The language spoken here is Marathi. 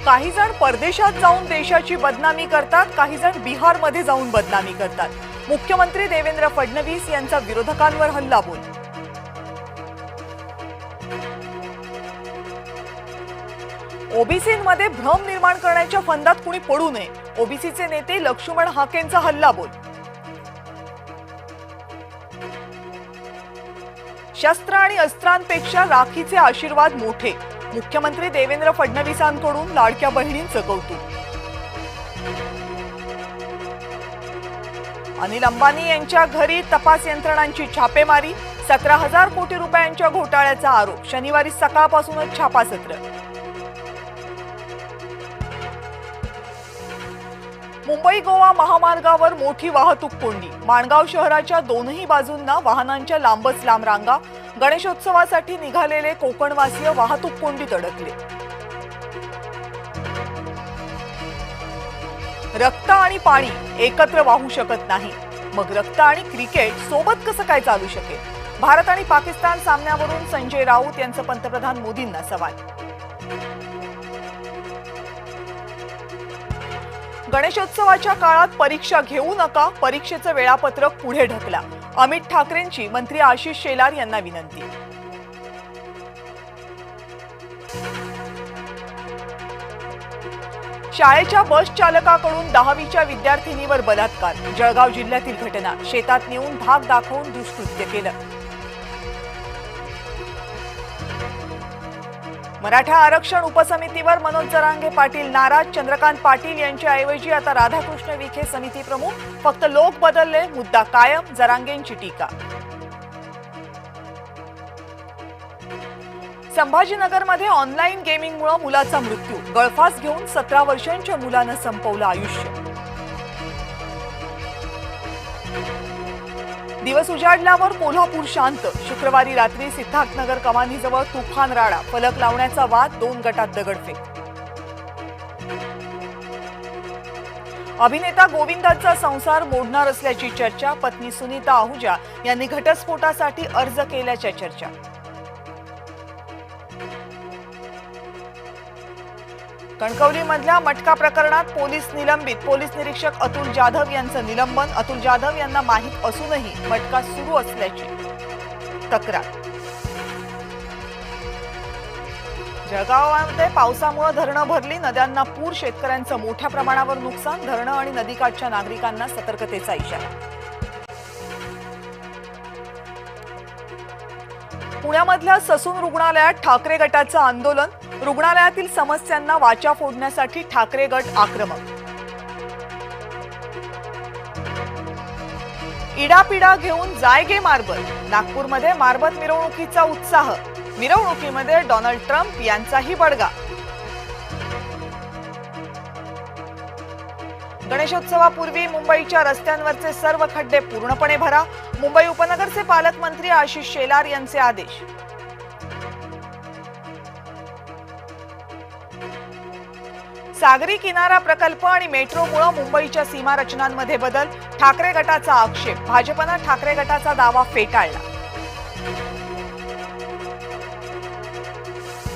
काही जण परदेशात जाऊन देशाची बदनामी करतात, काही जण बिहारमध्ये जाऊन बदनामी करतात। मुख्यमंत्री देवेंद्र फडणवीस यांचा विरोधकांवर हल्लाबोल। ओबीसींमध्ये भ्रम निर्माण करण्याच्या फंदात कुणी पडू नये, ओबीसीचे नेते लक्ष्मण हाकेंचा हल्लाबोल। शस्त्र आणि अस्त्रांपेक्षा राखीचे आशीर्वाद मोठे, मुख्यमंत्री देवेंद्र फडणवीसांकडून लाडक्या बहिणींचं कौतुक। अनिल अंबानी यांच्या घरी तपास यंत्रणांची छापेमारी, 17,000 कोटी रुपयांच्या घोटाळ्याचा आरोप, शनिवारी सकाळपासूनच छापासत्र। मुंबई गोवा महामार्गावर मोठी वाहतूक कोंडी, माणगाव शहराच्या दोनही बाजूंना वाहनांच्या लांबच लांब रांगा, गणेशोत्सवासाठी निघालेले कोकणवासीय वाहतूक कोंडीत अडकले। रक्त आणि पाणी एकत्र वाहू शकत नाही, मग रक्त आणि क्रिकेट सोबत कसं काय चालू शकेल? भारत आणि पाकिस्तान सामन्यावरून संजय राऊत यांचं पंतप्रधान मोदींना सवाल। गणेशोत्सवाच्या काळात परीक्षा घेऊ नका, परीक्षेचं वेळापत्रक पुढे ढकला, अमित ठाकरेंची मंत्री आशिष शेलार यांना विनंती। शाळेच्या बस चालकाकडून 10वीच्या विद्यार्थिनीवर बलात्कार, जळगाव जिल्ह्यातील घटना, शेतात नेऊन धाक दाखवून दुष्कृत्य केलं। मराठा आरक्षण उपसमितीवर मनोज जरांगे पाटील नाराज, चंद्रकांत पाटील यांच्या ऐवजी आता राधाकृष्ण विखे समिती प्रमुख, फक्त लोक बदलले, मुद्दा कायम, जरांगेंची टीका। संभाजीनगरमध्ये ऑनलाईन गेमिंगमुळे मुलाचा मृत्यू, गळफास घेऊन 17 वर्षांच्या मुलानं संपवलं आयुष्य। दिवस उजाडल्यावर कोल्हापूर शांत, शुक्रवारी रात्री सिद्धार्थनगर कमानीजवळ तुफान राडा, फलक लावण्याचा वाद, 2 गटात दगडफेक। अभिनेता गोविंदाचा संसार मोडणार असल्याची चर्चा, पत्नी सुनीता आहुजा यांनी घटस्फोटासाठी अर्ज केल्याच्या चर्चा। कणकवलीमधल्या मटका प्रकरणात पोलीस निलंबित, पोलीस निरीक्षक अतुल जाधव यांचं निलंबन, अतुल जाधव यांना माहीत असूनही मटका सुरू असल्याची तक्रार। जळगावामध्ये पावसामुळे धरणं भरली, नद्यांना पूर, शेतकऱ्यांचं मोठ्या प्रमाणावर नुकसान, धरणं आणि नदीकाठच्या नागरिकांना सतर्कतेचा इशारा। पुण्यामधल्या ससून रुग्णालयात ठाकरे गटाचं आंदोलन, रुग्णालयातील समस्यांना वाचा फोडण्यासाठी ठाकरे गट आक्रमक। इडापिडा घेऊन जाय गे मारबत, नागपूरमध्ये मारबत मिरवणुकीचा उत्साह, मिरवणुकीमध्ये डोनाल्ड ट्रम्प यांचाही बडगा। गणेशोत्सवापूर्वी मुंबईच्या रस्त्यांवरचे सर्व खड्डे पूर्णपणे भरा, मुंबई उपनगरचे पालकमंत्री आशिष शेलार यांचे आदेश। सागरी किनारा प्रकल्प आणि मेट्रोमुळे मुंबईच्या सीमा रचनांमध्ये बदल, ठाकरे गटाचा आक्षेप, भाजपनं ठाकरे गटाचा दावा फेटाळला।